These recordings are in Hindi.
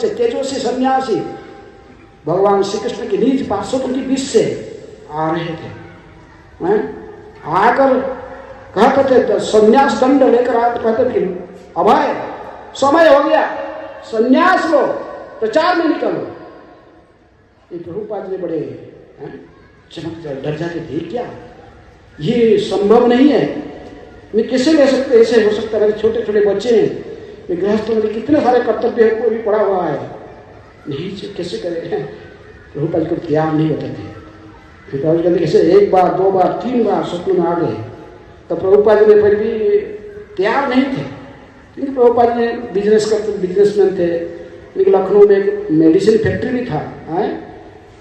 से तेजस्वी सन्यासी भगवान श्री कृष्ण के निज पार्षदों के बीच से आ रहे थे। आकर कहते थे, संन्यास दंड लेकर आए तो कहते थे, अभय समय हो गया, संन्यास लो, प्रचार में निकलो। ये प्रभुपाद ने बड़े चमक डर जाते थे, क्या ये संभव नहीं है, मैं कैसे ले सकते, ऐसे हो सकता है, छोटे छोटे बच्चे हैं, मैं गृहस्थों में कितने सारे कर्तव्य है, कोई भी पड़ा हुआ है, नहीं कैसे करें। प्रभुपाद को तैयार नहीं होते थे। फिर कहते कैसे एक बार, दो बार, तीन बार स्वप्न में आ गए, तो प्रभुपाद ने फिर भी तैयार नहीं थे, क्योंकि प्रभुपाद ने बिजनेसमैन थे। लखनऊ में एक मेडिसिन फैक्ट्री भी था,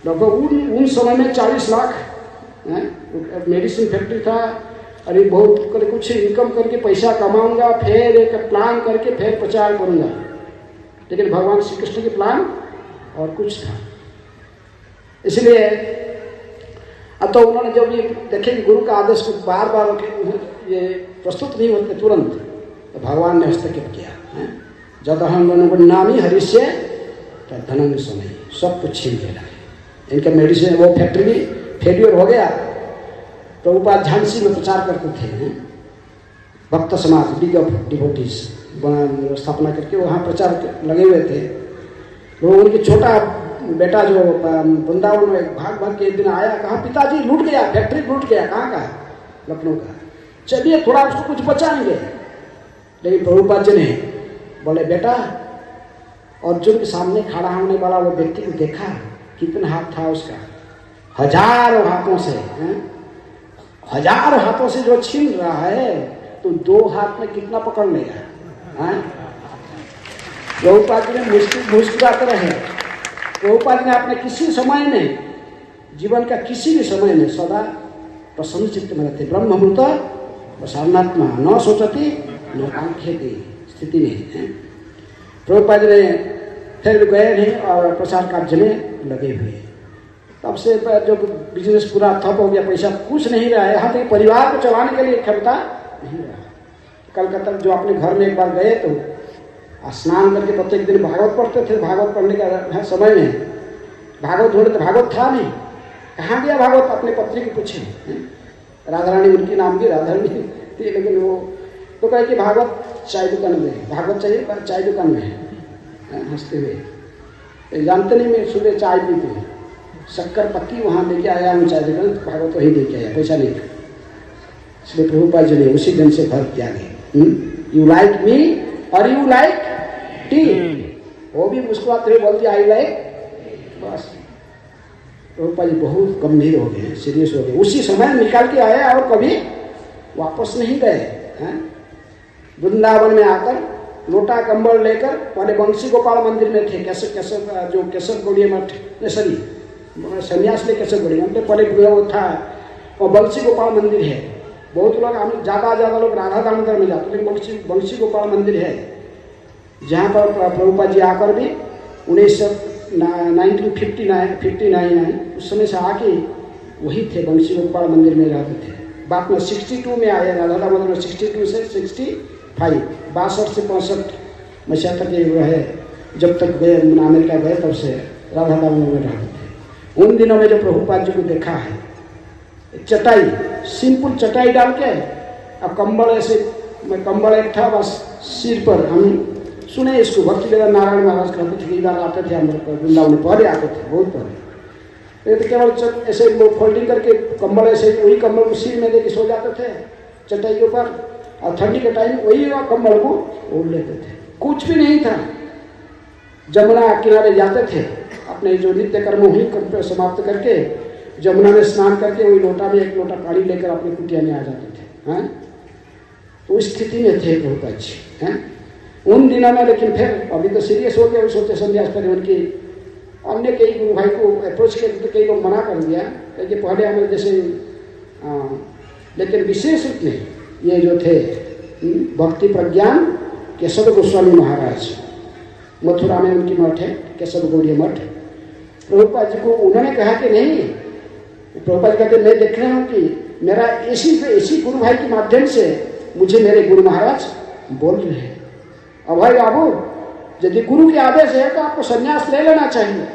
लगभग उन समय में 40 लाख मेडिसिन फैक्ट्री था। अरे बहुत कुछ इनकम करके पैसा कमाऊंगा, फिर एक प्लान करके फिर प्रचार करूंगा, लेकिन भगवान श्री कृष्ण के प्लान और कुछ था। इसलिए अब तो उन्होंने जब ये देखे कि गुरु का आदेश को बार बार ये प्रस्तुत नहीं होते तुरंत, तो भगवान ने हस्तक्षेप किया। जब हम नामी हरिष्य धनंग समय सब कुछ छीन लेना है। इनका मेडिसिन वो फैक्ट्री भी फेल्यूर हो गया। प्रभुपाद झांसी में प्रचार करते थे, भक्त समाज लीग ऑफ डिवोटीज स्थापना करके वहाँ प्रचार लगे हुए थे। वो उनके छोटा बेटा जो वृंदावन में भाग के एक दिन आया, कहा पिताजी लूट गया, फैक्ट्री लूट गया। कहाँ का? लखनऊ का। चलिए थोड़ा उसको कुछ बचाएंगे। लेकिन प्रभुपाद जी ने बोले, बेटा, अर्जुन के सामने खड़ा होने वाला वो व्यक्ति को देखा, कितना हाथ था उसका, हजारों हाथों से, हजारों हाथों से जो छीन रहा है, तो 2 हाथ में कितना पकड़ लेगा। प्रभुपाद जी ने मुस्कुराते रहे। प्रभुपाद ने अपने किसी समय में, जीवन का किसी भी समय में सदा प्रसन्न चित्त में रहते। ब्रह्मभूत प्रसारणात्मा न सोचती न कांक्षती स्थिति में। प्रभुपाद ने फिर गए नहीं और प्रसार कार्य में लगे हुए। तब से जो बिजनेस पूरा ठप हो गया, पैसा कुछ नहीं रहा है, यहाँ तक परिवार को चलाने के लिए क्षमता नहीं रहा। कलकत्ता जो अपने घर में एक बार गए तो स्नान करके प्रत्येक दिन भागवत पढ़ते थे। भागवत पढ़ने का समय में भागवत ढूंढे तो भागवत था नहीं, कहाँ गया भागवत? अपने पत्नी को पूछे, राधा रानी उनकी नाम की राधा रानी थी, लेकिन वो तो कहे कि भागवत चाय दुकान में, भागवत चाहिए पर चाय दुकान में है। हंसते हुए, जानते नहीं मैं सुबह चाय पीती हूँ, शक्कर पत्ती वहाँ लेके आया हूँ चाय दुकान, भागवत वही लेके आया, पैसा नहीं था। इसलिए प्रभुपाद जी ने उसी दिन से घर त्यागे। यू लाइक मी और यू लाइक टी, वो भी मुस्कुराते हुए बोल दिया आई लाइक। बस प्रभुपाद जी बहुत गंभीर हो गए, सीरियस हो गए। उसी समय निकाल के आया और कभी वापस नहीं गए। वृंदावन में आकर लोटा कंबल लेकर पहले बंसी गोपाल मंदिर में थे, केशव गौड़िया मठ, सॉरी सन्यास ले केशव गौड़िया मठ, पहले वो था और बंसी गोपाल मंदिर है। बहुत लोग, हम ज़्यादा लोग राधा दामोदर में जाते, लेकिन बंसी गोपाल मंदिर है, जहाँ पर प्रभुपाद जी आकर भी 1959 उस समय से आके वही थे, बंसी गोपाल मंदिर में रहते थे। बाद में 62 में आए, राधा दामोदर में 62 से 65, 62 से 65 मसीहा तक ये रहे। जब तक गए अमेरिका गए तब से राधा दामोदर में रहते थे। उन दिनों में जो प्रभुपाद जी को देखा है, चटाई, सिंपल चटाई डाल के, अब कंबल ऐसे, कंबल एक था बस सिर पर। हम सुने इसको, भक्ति वेदांत नारायण महाराज कहते थे, इधर आते थे हम वृंदावन में, पहले आते थे, बहुत पहले। तो केवल ऐसे फोल्डिंग करके कंबल ऐसे, वही कंबल को सिर में देके सो जाते थे चटाई के ऊपर, और ठंडी के टाइम वही कंबल को ओढ़ लेते थे। कुछ भी नहीं था। जमुना किनारे जाते थे, अपने जो नित्य कर्म वहीं समाप्त करके जमुना में स्नान करके वही लोटा में एक लोटा पानी लेकर अपनी कुटिया में आ जाते थे। तो उस स्थिति में थे प्रभुपाद जी उन दिनों में। लेकिन फिर अभी तो सीरियस हो गया, सोचे संन्यास पर उनकी अन्य कई गुरु भाई को अप्रोच किया तो कई लोग मना कर दिया, क्योंकि पहले हमें जैसे लेकिन विशेष रूप में ये जो थे भक्ति प्रज्ञान केशव गोस्वामी महाराज, मथुरा में उनकी मठ है केशव गौड़िया मठ। प्रभुपाद जी को उन्होंने कहा कि नहीं, प्रभुपाद कहते मैं देख रहा हूँ कि मेरा ऐसी गुरु भाई के माध्यम से मुझे मेरे गुरु महाराज बोल रहे हैं, अभय बाबू यदि गुरु के आदेश है तो आपको संन्यास ले लेना चाहिए।